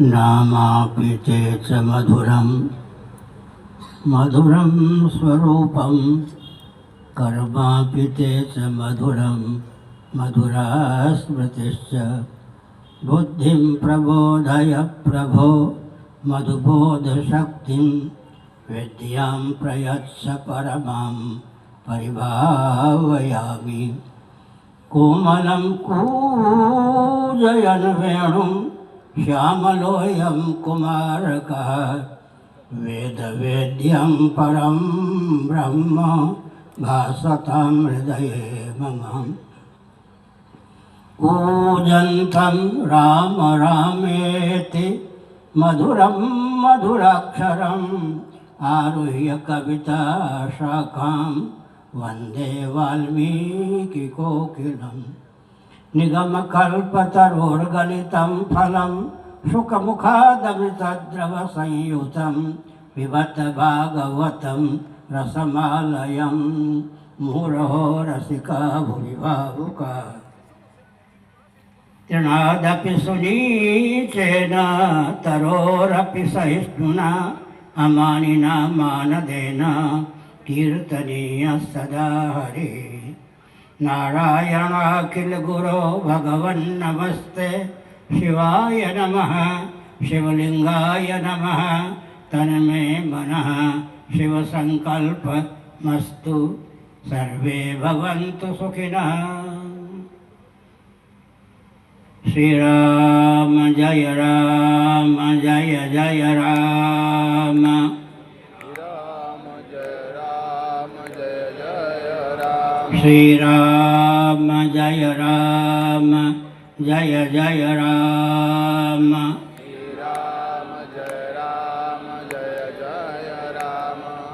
नामापि ते च मधुरं मधुरं स्वरूपं कर्मापि ते च मधुरं मधुरा स्मृतिश्च बुद्धिं प्रबोधय प्रभो मधुबोधशक्तिं विद्यां प्रयच्छ परमां परिभावयामि कोमलं कूजयन् वेणुं श्यामलोऽयं कुमारकः वेदवेद्यं परं ब्रह्म भासतां हृदये मम कूजन्तं राम रामेति मधुरं मधुराक्षरम् आरुह्य कविता शाखां वन्दे वाल्मीकिकोकिलम् निगमकल्पतरोर्गलितं फलं शुकमुखादमृतद्रवसंयुतं पिबत भागवतं रसमालयं मुहुरहो रसिका भुवि भावुका तृणादपि सुनीचेन तरोरपि सहिष्णुना अमानिना मानदेन कीर्तनीयः सदा हरिः नारायणाखिल गुरो भगवन्नमस्ते शिवाय नमः शिवलिंगाय नमः तन्मे मनः शिवसंकल्पमस्तु सर्वे भवन्तु सुखिनः। श्रीराम जय जय राम श्रीराम जय जय राम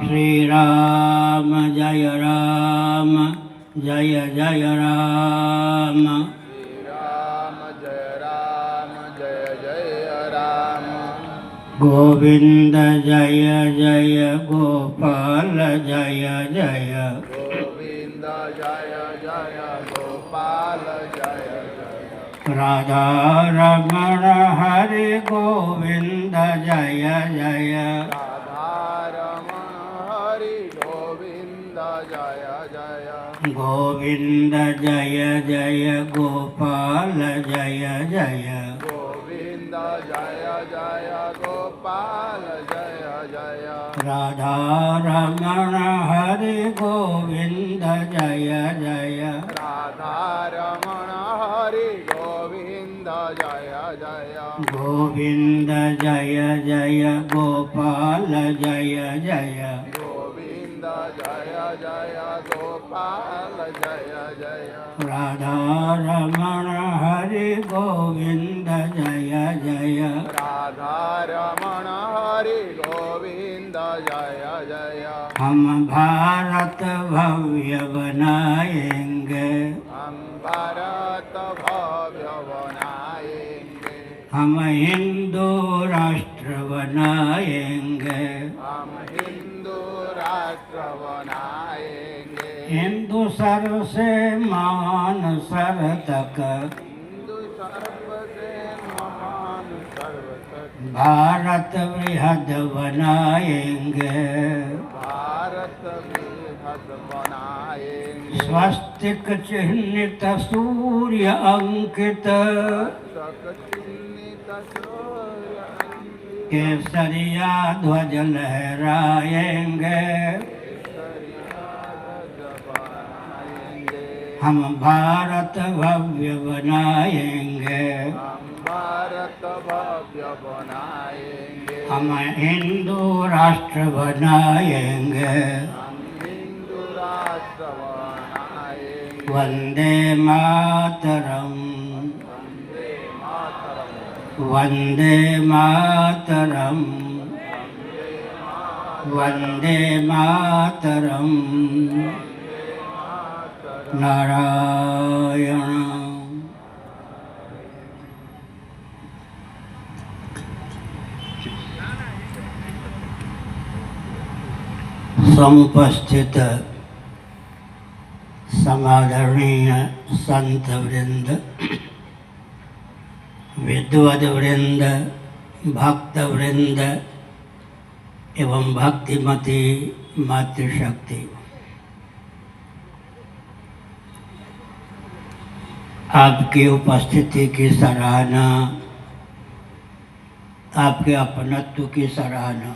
श्रीराम जय जय राम गोविंद जय जय गोपाल जय जय गोविंद जय जय गोपाल जय जय राधा रमण हरि गोविंद जय जय राधा रमण हरि गोविंद जय जय गोविंद जय जय गोपाल जय जय गोविंद जय जय गोपाल जय जय राधा रमण हरि गोविंद जय जय राधा रमण हरि गोविंद जय जय गोविंद जय जय गोपाल जय जय गोविंद जय जय गोपाल जय जय राधा रमण हरि गोविंद जय जय राधा रमण हरि गोविंद जय जय हम भारत भव्य बनाएंगे हम भारत भव्य बनाएंगे हम हिंदू राष्ट्र बनाएंगे हम हिंदू राष्ट्र बनाएंगे हिंदू सर्व से मान सर तक हिंदू सर्व से महान सर्व तक भारत बृहद बनाएंगे भारत बृहद बनाएंगे स्वस्तिक चिह्नित सूर्य अंकित चिन्हित सूर्य केसरिया ध्वज लहराएंगे हम भारत भव्य बनाएंगे हम भारत भव्य बनाएंगे हम हिंदू राष्ट्र बनाएंगे हम हिंदू राष्ट्र बनाएंगे वंदे मातरम वंदे मातरम वंदे मातरम नारायण समुपस्थित समादरणीय संत वृंद, विद्वद वृंद, भक्तवृंद एवं भक्तिमती मातृशक्ति, आपकी उपस्थिति की सराहना, आपके अपनत्व की सराहना।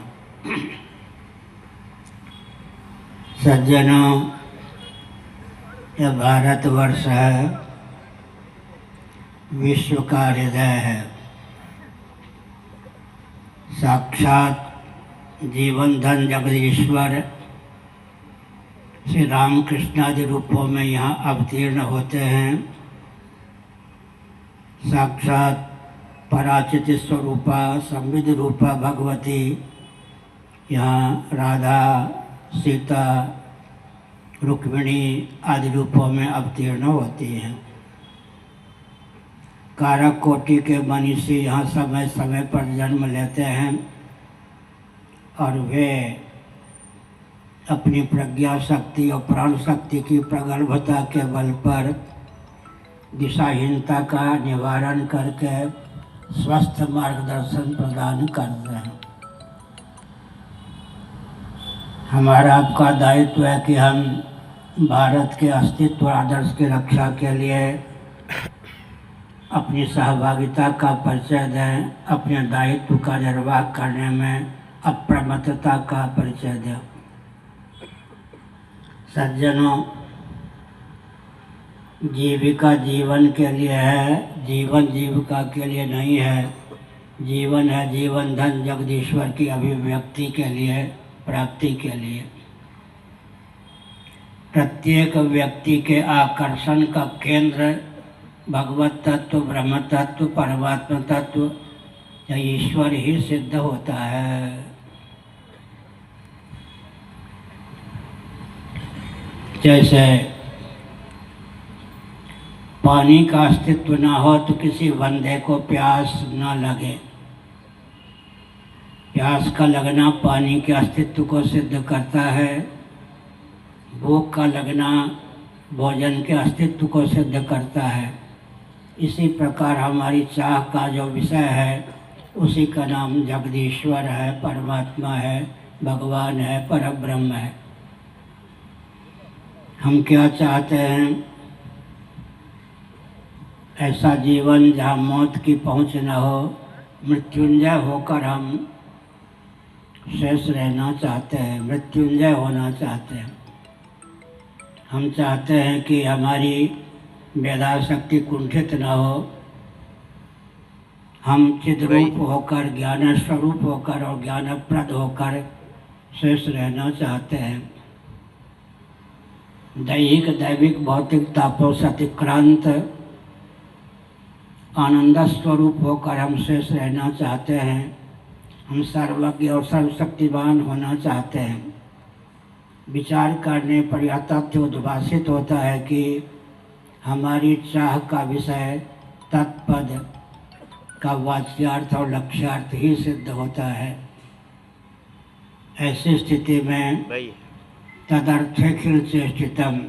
सज्जनों, यह भारतवर्ष है, विश्व का हृदय है। साक्षात जीवन धन जगदीश्वर श्री रामकृष्ण आदि रूपों में यहाँ अवतीर्ण होते हैं। साक्षात पराचित स्वरूपा संविद रूपा भगवती यहाँ राधा सीता रुक्मिणी आदि रूपों में अवतीर्ण होती हैं। कारक कोटि के मनीषी यहाँ समय समय पर जन्म लेते हैं और वे अपनी प्रज्ञा शक्ति और प्राण शक्ति की प्रगल्भता के बल पर दिशाहीनता का निवारण करके स्वस्थ मार्गदर्शन प्रदान करते हैं। हमारा आपका दायित्व है कि हम भारत के अस्तित्व आदर्श की रक्षा के लिए अपनी सहभागिता का परिचय दें, अपने दायित्व का निर्वाह करने में अप्रमत्तता का परिचय दें। सज्जनों, जीविका जीवन के लिए है, जीवन जीविका के लिए नहीं है। जीवन है जीवन धन जगदीश्वर की अभिव्यक्ति के लिए, प्राप्ति के लिए। प्रत्येक व्यक्ति के आकर्षण का केंद्र भगवत तत्व, ब्रह्म तत्व, परमात्मा तत्व या ईश्वर ही सिद्ध होता है। जैसे पानी का अस्तित्व ना हो तो किसी बंदे को प्यास ना लगे। प्यास का लगना पानी के अस्तित्व को सिद्ध करता है। भूख का लगना भोजन के अस्तित्व को सिद्ध करता है। इसी प्रकार हमारी चाह का जो विषय है उसी का नाम जगदीश्वर है, परमात्मा है, भगवान है, परब्रह्म है। हम क्या चाहते हैं? ऐसा जीवन जहाँ मौत की पहुँच न हो, मृत्युंजय होकर हम शेष रहना चाहते हैं, मृत्युंजय होना चाहते हैं। हम चाहते हैं कि हमारी मेधा शक्ति कुंठित न हो, हम चिद्रूप होकर, ज्ञान स्वरूप होकर और ज्ञानप्रद होकर शेष रहना चाहते हैं। दैहिक दैविक भौतिक तापों से अतिक्रांत आनंद स्वरूप होकर हम शेष रहना चाहते हैं। हम सर्वज्ञ और सर्वशक्तिवान होना चाहते हैं। विचार करने पर यह तथ्य उद्भासित होता है कि हमारी चाह का विषय तत्पद का वाच्यार्थ और लक्ष्यार्थ ही सिद्ध होता है। ऐसी स्थिति में तदर्थेखिल चेष्टितम,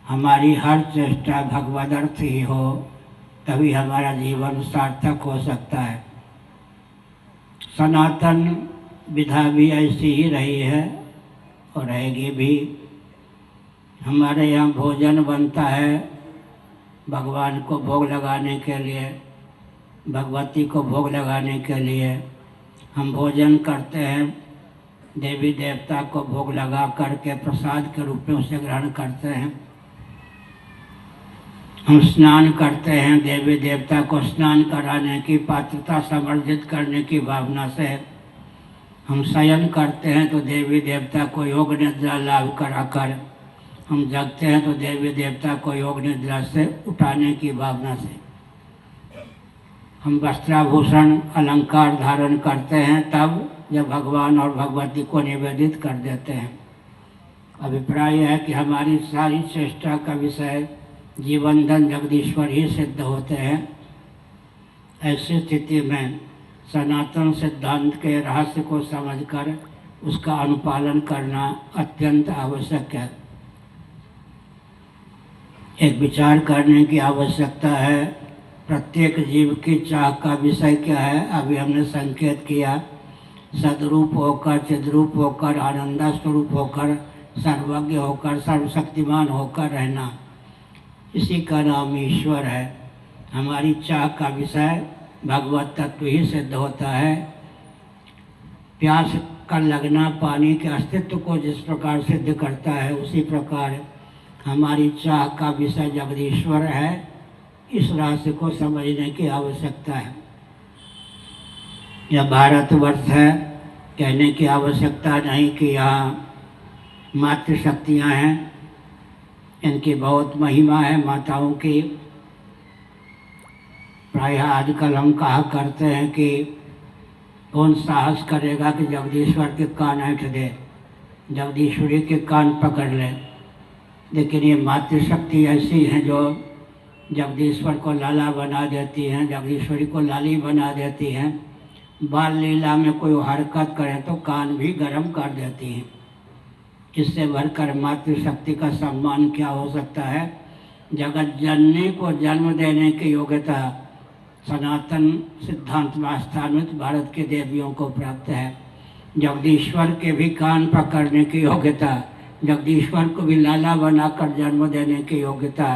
हमारी हर चेष्टा भगवदर्थ ही हो, तभी हमारा जीवन सार्थक हो सकता है। सनातन विधा भी ऐसी ही रही है और रहेगी भी। हमारे यहाँ भोजन बनता है भगवान को भोग लगाने के लिए, भगवती को भोग लगाने के लिए। हम भोजन करते हैं, देवी देवता को भोग लगा करके प्रसाद के रूप में उसे ग्रहण करते हैं। हम स्नान करते हैं, देवी देवता को स्नान कराने की पात्रता समर्जित करने की भावना से। हम शयन करते हैं तो देवी देवता को योग निद्रा लाभ कराकर, हम जगते हैं तो देवी देवता को योग निद्रा से उठाने की भावना से। हम वस्त्राभूषण अलंकार धारण करते हैं तब जब भगवान और भगवती को निवेदित कर देते हैं। अभिप्राय है कि हमारी सारी चेष्टा का विषय जीवन धन जगदीश्वर ही सिद्ध होते हैं। ऐसी स्थिति में सनातन सिद्धांत के रहस्य को समझकर उसका अनुपालन करना अत्यंत आवश्यक है। एक विचार करने की आवश्यकता है प्रत्येक जीव की चाह का विषय क्या है? अभी हमने संकेत किया, सदरूप होकर, चिद्रूप होकर, आनंदा स्वरूप होकर, सर्वज्ञ होकर, सर्वशक्तिमान होकर रहना, इसी का नाम ईश्वर है। हमारी चाह का विषय भगवत तत्व ही सिद्ध होता है। प्यास का लगना पानी के अस्तित्व को जिस प्रकार सिद्ध करता है, उसी प्रकार हमारी चाह का विषय जगदीश्वर है। इस रहस्य को समझने की आवश्यकता है। यह भारतवर्ष है, कहने की आवश्यकता नहीं कि यहाँ मातृशक्तियाँ हैं, इनकी बहुत महिमा है माताओं की। प्रायः आजकल हम कहा करते हैं कि कौन साहस करेगा कि जगदीश्वर के कान ऐंठ दे, जगदीश्वरी के कान पकड़ ले। लेकिन ये मातृशक्ति ऐसी हैं जो जगदीश्वर को लाला बना देती हैं, जगदीश्वरी को लाली बना देती हैं। बाल लीला में कोई हरकत करें तो कान भी गर्म कर देती हैं। इससे बढ़कर मातृशक्ति का सम्मान क्या हो सकता है? जगत जननी को जन्म देने की योग्यता सनातन सिद्धांत में स्थानित भारत के देवियों को प्राप्त है। जगदीश्वर के भी कान पकड़ने की योग्यता, जगदीश्वर को भी लाला बनाकर जन्म देने की योग्यता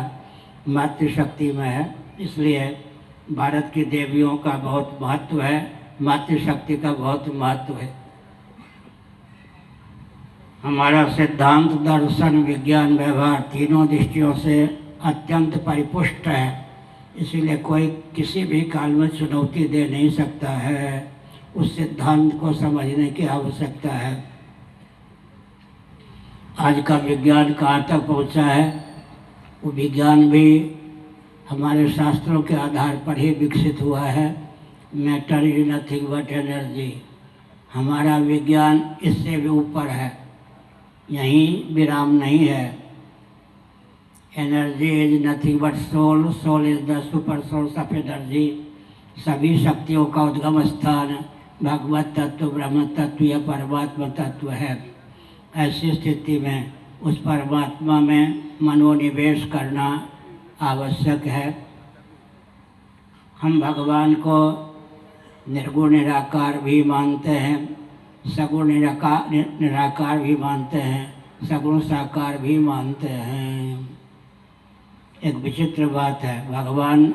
मातृशक्ति में है। इसलिए भारत की देवियों का बहुत महत्व है, मातृशक्ति का बहुत महत्व है। हमारा सिद्धांत, दर्शन, विज्ञान, व्यवहार तीनों दृष्टियों से अत्यंत परिपुष्ट है। इसीलिए कोई किसी भी काल में चुनौती दे नहीं सकता है। उस सिद्धांत को समझने की आवश्यकता है। आज का विज्ञान कहाँ तक पहुँचा है? वो विज्ञान भी हमारे शास्त्रों के आधार पर ही विकसित हुआ है। Matter is nothing but energy. हमारा विज्ञान इससे भी ऊपर है, यहीं विराम नहीं है। Energy is nothing but soul, soul is the super source of energy. सभी शक्तियों का उद्गम स्थान भगवत तत्व, ब्रह्म तत्व या परमात्मा तत्व है। ऐसी स्थिति में उस परमात्मा में मनोनिवेश करना आवश्यक है। हम भगवान को निर्गुण निराकार भी मानते हैं, सगुण निराकार भी मानते हैं, सगुण साकार भी मानते हैं। एक विचित्र बात है, भगवान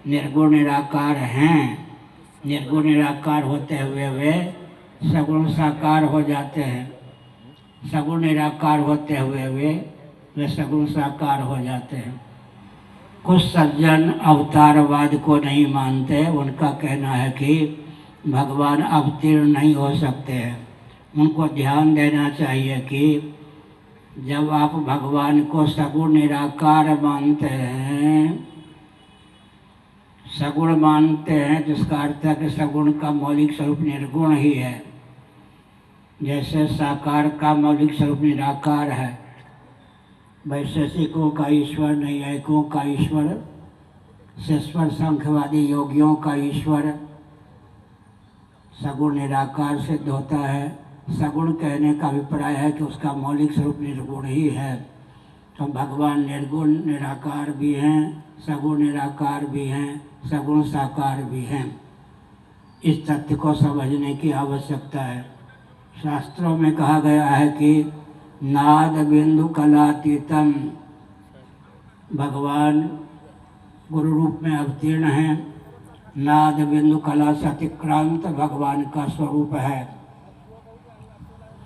निर्गुण निराकार हैं, निर्गुण निराकार होते हुए वे सगुण साकार हो जाते हैं, सगुण निराकार होते हुए वे सगुण साकार हो जाते हैं। कुछ सज्जन अवतारवाद को नहीं मानते। उनका कहना है कि भगवान अवतीर्ण नहीं हो सकते हैं। उनको ध्यान देना चाहिए कि जब आप भगवान को सगुण निराकार मानते हैं, सगुण मानते हैं, जिसका अर्थ है कि सगुण का मौलिक स्वरूप निर्गुण ही है। जैसे साकार का मौलिक स्वरूप निराकार है, वैशेषिकों का ईश्वर, नैयायिकों का ईश्वर, शेष्वर सांख्यवादी योगियों का ईश्वर सगुण निराकार सिद्ध होता है। सगुण कहने का अभिप्राय है कि उसका मौलिक स्वरूप निर्गुण ही है। तो भगवान निर्गुण निराकार भी हैं, सगुण निराकार भी हैं, सगुण साकार भी हैं। इस तथ्य को समझने की आवश्यकता है। शास्त्रों में कहा गया है कि नाद बिंदु कलातीतम, भगवान गुरु रूप में अवतीर्ण हैं। नाद बिंदु कला से अतिक्रांत भगवान का स्वरूप है।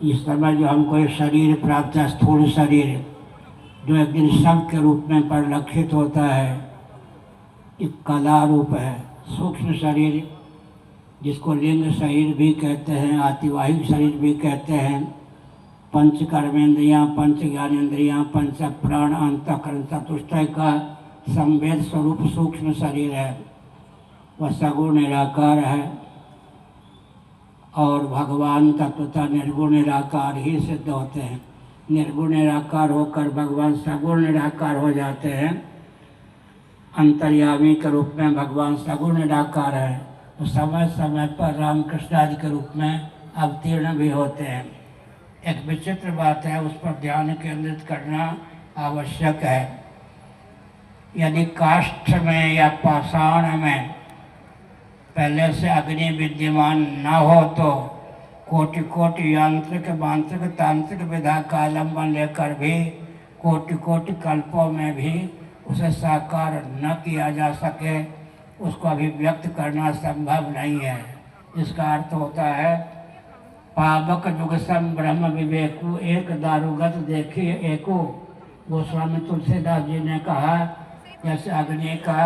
इस समय जो हमको एक शरीर प्राप्त है, स्थूल शरीर, जो एक दिन शव के रूप में परिलक्षित होता है, एक कला रूप है। सूक्ष्म शरीर जिसको लिंग शरीर भी कहते हैं, आतिवाहिक शरीर भी कहते हैं, पंच कर्मेंद्रियाँ, पंच ज्ञानेंद्रियाँ, पंच प्राण, अंतःकरण चतुष्टय का संवेद स्वरूप सूक्ष्म शरीर है। वह सगुण निराकार है और भगवान तत्वतः निर्गुण निराकार ही सिद्ध होते हैं। निर्गुण निराकार होकर भगवान सगुण निराकार हो जाते हैं। अंतर्यामी के रूप में भगवान सगुण निराकार है, तो समय समय पर रामकृष्ण आदि के रूप में अवतीर्ण भी होते हैं। एक विचित्र बात है, उस पर ध्यान केंद्रित करना आवश्यक है। यदि काष्ठ में या पाषाण में पहले से अग्नि विद्यमान न हो तो कोटि कोटि यांत्रिक मांत्रिक तांत्रिक विधा का अवलंबन लेकर भी कोटि कोटि कल्पों में भी उसे साकार न किया जा सके, उसको अभिव्यक्त करना संभव नहीं है। इसका अर्थ होता है पावक जुग सम ब्रह्म विवेकु एक दारुगत देखिए एको। गोस्वामी तुलसीदास जी ने कहा जैसे अग्नि का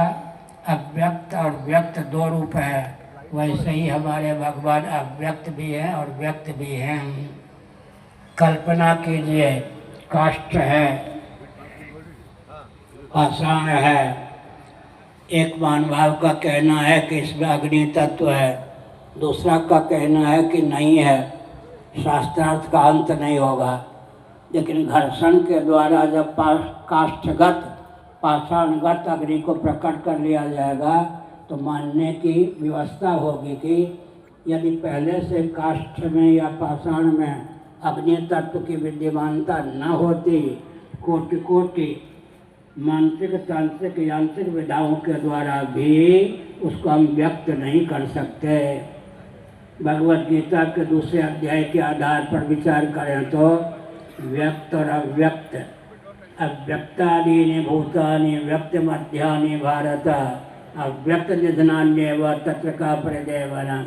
अव्यक्त और व्यक्त दो रूप है, वैसे ही हमारे भगवान अव्यक्त भी हैं और व्यक्त भी हैं। कल्पना कीजिए काष्ठ है, पाषाण है, एक महानुभाव का कहना है कि इसमें अग्नि तत्व है, दूसरा का कहना है कि नहीं है, शास्त्रार्थ का अंत नहीं होगा। लेकिन घर्षण के द्वारा जब काष्ठगत पाषाणगत अग्नि को प्रकट कर लिया जाएगा तो मानने की व्यवस्था होगी कि यदि पहले से काष्ठ में या पाषाण में अग्नि तत्व की विद्यमानता न होती, कोटि कोटि मानसिक तांत्रिक यांत्रिक विधाओं के द्वारा भी उसको हम व्यक्त नहीं कर सकते। भगवद गीता के दूसरे अध्याय के आधार पर विचार करें तो व्यक्त और अव्यक्त, अव्यक्तादीनि भूतानि व्यक्त मध्यानि भारत, अव्यक्त निधनान्येव तत्र का परिदेवना।